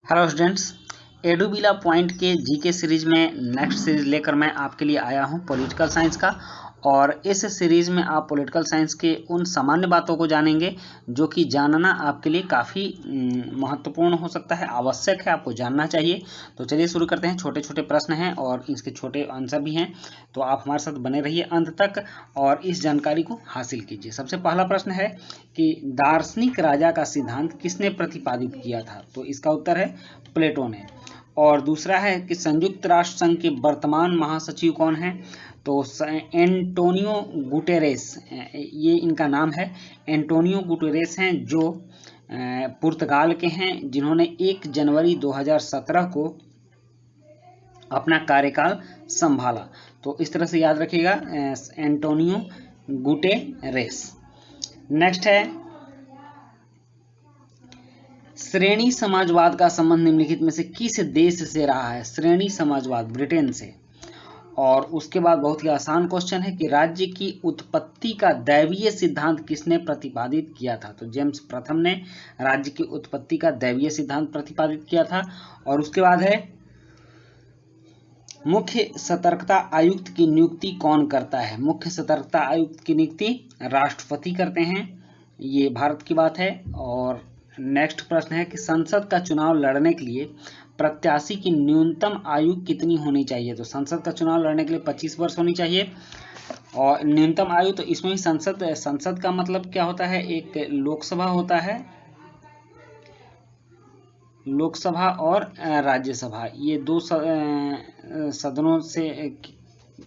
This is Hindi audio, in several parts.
हेलो स्टूडेंट्स, एडुबिला पॉइंट के जीके सीरीज में नेक्स्ट सीरीज लेकर मैं आपके लिए आया हूं पॉलिटिकल साइंस का। और इस सीरीज में आप पॉलिटिकल साइंस के उन सामान्य बातों को जानेंगे जो कि जानना आपके लिए काफ़ी महत्वपूर्ण हो सकता है, आवश्यक है, आपको जानना चाहिए। तो चलिए शुरू करते हैं। छोटे छोटे प्रश्न हैं और इसके छोटे आंसर भी हैं, तो आप हमारे साथ बने रहिए अंत तक और इस जानकारी को हासिल कीजिए। सबसे पहला प्रश्न है कि दार्शनिक राजा का सिद्धांत किसने प्रतिपादित किया था? तो इसका उत्तर है प्लेटो ने। और दूसरा है कि संयुक्त राष्ट्र संघ के वर्तमान महासचिव कौन है? तो एंटोनियो गुटेरेस, ये इनका नाम है। एंटोनियो गुटेरेस हैं जो पुर्तगाल के हैं, जिन्होंने 1 जनवरी 2017 को अपना कार्यकाल संभाला। तो इस तरह से याद रखिएगा, एंटोनियो गुटेरेस। नेक्स्ट है श्रेणी समाजवाद का संबंध निम्नलिखित में से किस देश से रहा है? श्रेणी समाजवाद ब्रिटेन से। और उसके बाद बहुत ही आसान क्वेश्चन है कि राज्य की उत्पत्ति का दैवीय सिद्धांत किसने प्रतिपादित किया था? तो जेम्स प्रथम ने राज्य की उत्पत्ति का दैवीय सिद्धांत प्रतिपादित किया था। और उसके बाद है मुख्य सतर्कता आयुक्त की नियुक्ति कौन करता है? मुख्य सतर्कता आयुक्त की नियुक्ति राष्ट्रपति करते हैं। ये भारत की बात है। और नेक्स्ट प्रश्न है कि संसद का चुनाव लड़ने के लिए प्रत्याशी की न्यूनतम आयु कितनी होनी चाहिए? तो संसद का चुनाव लड़ने के लिए 25 वर्ष होनी चाहिए। और न्यूनतम आयु, तो इसमें भी संसद का मतलब क्या होता है? एक लोकसभा होता है, लोकसभा और राज्यसभा, ये दो सदनों से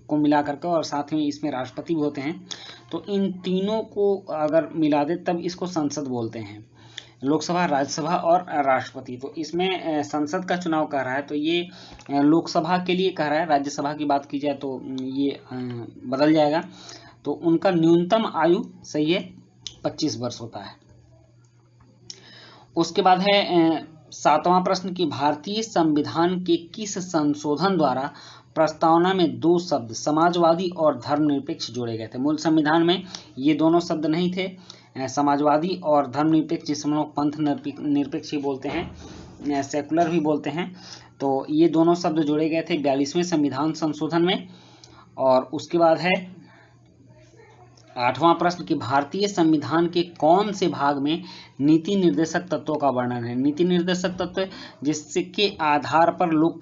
को मिला करके, और साथ में इसमें राष्ट्रपति भी होते हैं। तो इन तीनों को अगर मिला दे तब इसको संसद बोलते हैं, लोकसभा, राज्यसभा और राष्ट्रपति। तो इसमें संसद का चुनाव कह रहा है, तो ये लोकसभा के लिए कह रहा है। राज्यसभा की बात की जाए तो ये बदल जाएगा। तो उनका न्यूनतम आयु सही है 25 वर्ष होता है। उसके बाद है 7वां प्रश्न कि भारतीय संविधान के किस संशोधन द्वारा प्रस्तावना में 2 शब्द समाजवादी और धर्मनिरपेक्ष जोड़े गए थे? मूल संविधान में ये दोनों शब्द नहीं थे, समाजवादी और धर्मनिरपेक्ष, जिसमें लोग पंथ निरपेक्ष ही बोलते हैं, सेकुलर भी बोलते हैं। तो ये दोनों शब्द जोड़े गए थे 42वें संविधान संशोधन में। और उसके बाद है 8वां प्रश्न कि भारतीय संविधान के कौन से भाग में नीति निर्देशक तत्वों का वर्णन है? नीति निर्देशक तत्व जिसके आधार पर लोक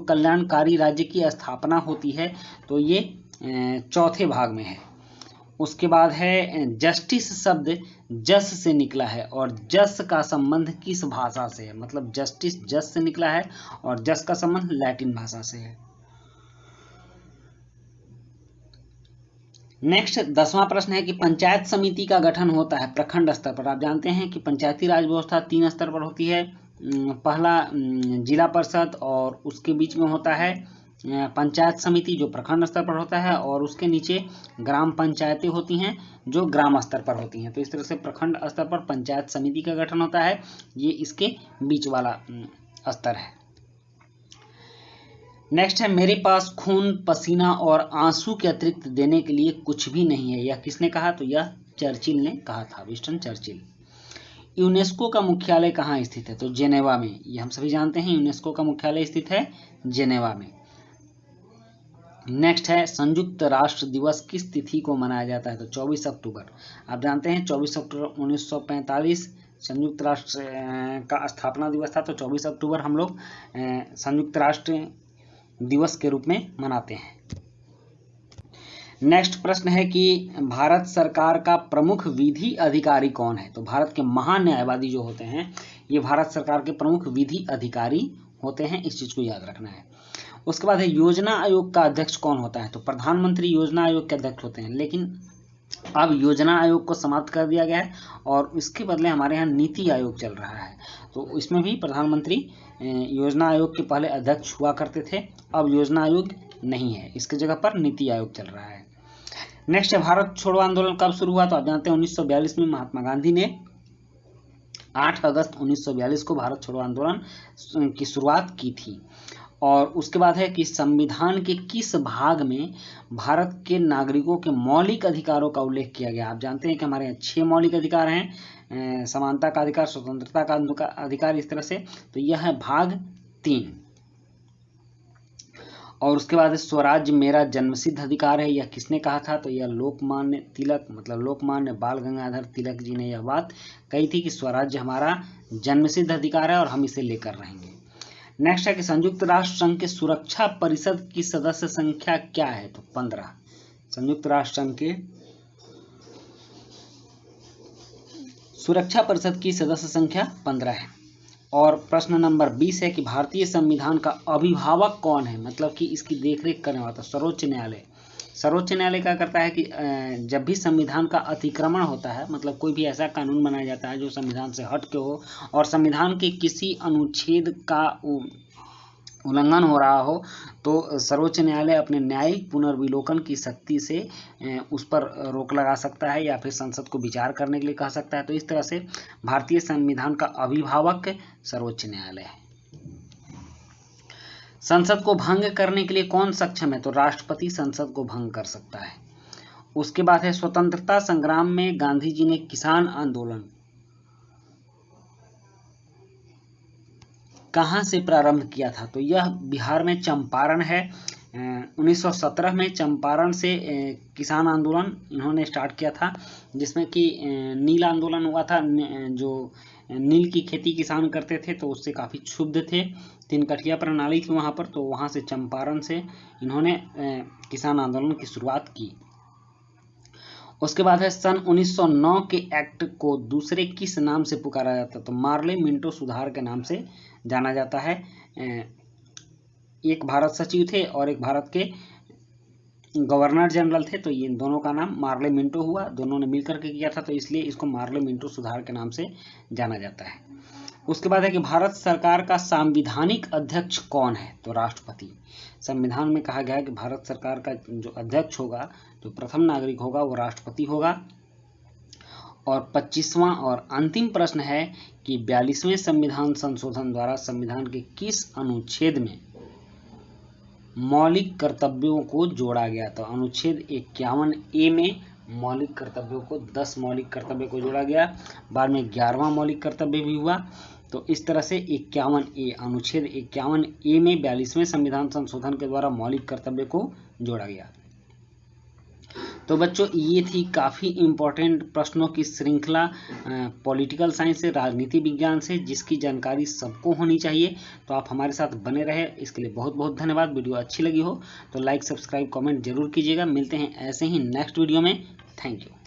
कल्याणकारी राज्य की स्थापना होती है, तो ये 4थे भाग में है। उसके बाद है जस्टिस शब्द जस से निकला है, और जस का संबंध किस भाषा से है? मतलब जस्टिस जस से निकला है और जस का संबंध लैटिन भाषा से है। नेक्स्ट 10वां प्रश्न है कि पंचायत समिति का गठन होता है प्रखंड स्तर पर। आप जानते हैं कि पंचायती राज व्यवस्था 3 स्तर पर होती है। पहला जिला परिषद, और उसके बीच में होता है पंचायत समिति जो प्रखंड स्तर पर होता है, और उसके नीचे ग्राम पंचायतें होती हैं जो ग्राम स्तर पर होती हैं। तो इस तरह से प्रखंड स्तर पर पंचायत समिति का गठन होता है, ये इसके बीच वाला स्तर है। नेक्स्ट है मेरे पास खून, पसीना और आंसू के अतिरिक्त देने के लिए कुछ भी नहीं है, यह किसने कहा? तो यह चर्चिल ने कहा था, विंस्टन चर्चिल। यूनेस्को का मुख्यालय कहाँ स्थित है? तो जेनेवा में। ये हम सभी जानते हैं, यूनेस्को का मुख्यालय स्थित है जेनेवा में। नेक्स्ट है संयुक्त राष्ट्र दिवस किस तिथि को मनाया जाता है? तो 24 अक्टूबर। आप जानते हैं 24 अक्टूबर 1945 संयुक्त राष्ट्र का स्थापना दिवस था। तो 24 अक्टूबर हम लोग संयुक्त राष्ट्र दिवस के रूप में मनाते हैं। नेक्स्ट प्रश्न है कि भारत सरकार का प्रमुख विधि अधिकारी कौन है? तो भारत के महान्यायवादी जो होते हैं, ये भारत सरकार के प्रमुख विधि अधिकारी होते हैं, इस चीज को याद रखना है। उसके बाद है योजना आयोग का अध्यक्ष कौन होता है? तो प्रधानमंत्री योजना आयोग के अध्यक्ष होते हैं, लेकिन अब योजना आयोग को समाप्त कर दिया गया है और इसके बदले हमारे यहाँ नीति आयोग चल रहा है। तो इसमें भी प्रधानमंत्री योजना आयोग के पहले अध्यक्ष हुआ करते थे, अब योजना आयोग नहीं है, इसकी जगह पर नीति आयोग चल रहा है। नेक्स्ट है भारत छोड़ो आंदोलन कब शुरू हुआ? तो आप जानते हैं 1942 में महात्मा गांधी ने 8 अगस्त 1942 को भारत छोड़ो आंदोलन की शुरुआत की थी। और उसके बाद है कि संविधान के किस भाग में भारत के नागरिकों के मौलिक अधिकारों का उल्लेख किया गया? आप जानते हैं कि हमारे यहाँ 6 मौलिक अधिकार हैं, समानता का अधिकार, स्वतंत्रता का अधिकार, इस तरह से। तो यह है भाग 3। और उसके बाद स्वराज्य मेरा जन्मसिद्ध अधिकार है, यह किसने कहा था? तो यह लोकमान्य तिलक, मतलब लोकमान्य बाल गंगाधर तिलक जी ने यह बात कही थी कि स्वराज्य हमारा जन्मसिद्ध अधिकार है और हम इसे लेकर रहेंगे। नेक्स्ट है कि संयुक्त राष्ट्र संघ के सुरक्षा परिषद की सदस्य संख्या क्या है? तो 15। संयुक्त राष्ट्र संघ के सुरक्षा परिषद की सदस्य संख्या 15 है। और प्रश्न नंबर 20 है कि भारतीय संविधान का अभिभावक कौन है? मतलब कि इसकी देखरेख करने वाला सर्वोच्च न्यायालय। सर्वोच्च न्यायालय क्या करता है कि जब भी संविधान का अतिक्रमण होता है, मतलब कोई भी ऐसा कानून बनाया जाता है जो संविधान से हट के हो और संविधान के किसी अनुच्छेद का उल्लंघन हो रहा हो, तो सर्वोच्च न्यायालय अपने न्यायिक पुनर्विलोकन की शक्ति से उस पर रोक लगा सकता है या फिर संसद को विचार करने के लिए कह सकता है। तो इस तरह से भारतीय संविधान का अभिभावक सर्वोच्च न्यायालय है। संसद को भंग करने के लिए कौन सक्षम है? तो राष्ट्रपति संसद को भंग कर सकता है। उसके बाद है स्वतंत्रता संग्राम में गांधी जी ने किसान आंदोलन कहाँ से प्रारंभ किया था? तो यह बिहार में चंपारण है। 1917 में चंपारण से किसान आंदोलन इन्होंने स्टार्ट किया था, जिसमें कि नील आंदोलन हुआ था। जो नील की खेती किसान करते थे तो उससे काफ़ी क्षुब्ध थे, 3 कठिया प्रणाली थी वहाँ पर, तो वहाँ से चंपारण से इन्होंने किसान आंदोलन की शुरुआत की। उसके बाद है सन 1909 के एक्ट को दूसरे किस नाम से पुकारा जाता है? तो मार्ले मिंटो सुधार के नाम से जाना जाता है। एक भारत सचिव थे और एक भारत के गवर्नर जनरल थे, तो ये दोनों का नाम मार्ले मिंटो हुआ, दोनों ने मिलकर के किया था, तो इसलिए इसको मार्ले मिंटो सुधार के नाम से जाना जाता है। उसके बाद है कि भारत सरकार का संवैधानिक अध्यक्ष कौन है? तो राष्ट्रपति। संविधान में कहा गया है कि भारत सरकार का जो अध्यक्ष होगा, जो प्रथम नागरिक होगा, वो राष्ट्रपति होगा। और 25वां और अंतिम प्रश्न है कि 42वें संविधान संशोधन द्वारा संविधान के किस अनुच्छेद में मौलिक कर्तव्यों को जोड़ा गया? तो अनुच्छेद 51A में मौलिक कर्तव्यों को 10 मौलिक कर्तव्य को जोड़ा गया, बाद में 11वां मौलिक कर्तव्य भी हुआ। तो इस तरह से 51A, अनुच्छेद 51A में 42वें संविधान संशोधन के द्वारा मौलिक कर्तव्य को जोड़ा गया। तो बच्चों, ये थी काफ़ी इम्पोर्टेंट प्रश्नों की श्रृंखला पॉलिटिकल साइंस से, राजनीति विज्ञान से, जिसकी जानकारी सबको होनी चाहिए। तो आप हमारे साथ बने रहे, इसके लिए बहुत बहुत धन्यवाद। वीडियो अच्छी लगी हो तो लाइक, सब्सक्राइब, कमेंट जरूर कीजिएगा। मिलते हैं ऐसे ही नेक्स्ट वीडियो में। Thank you.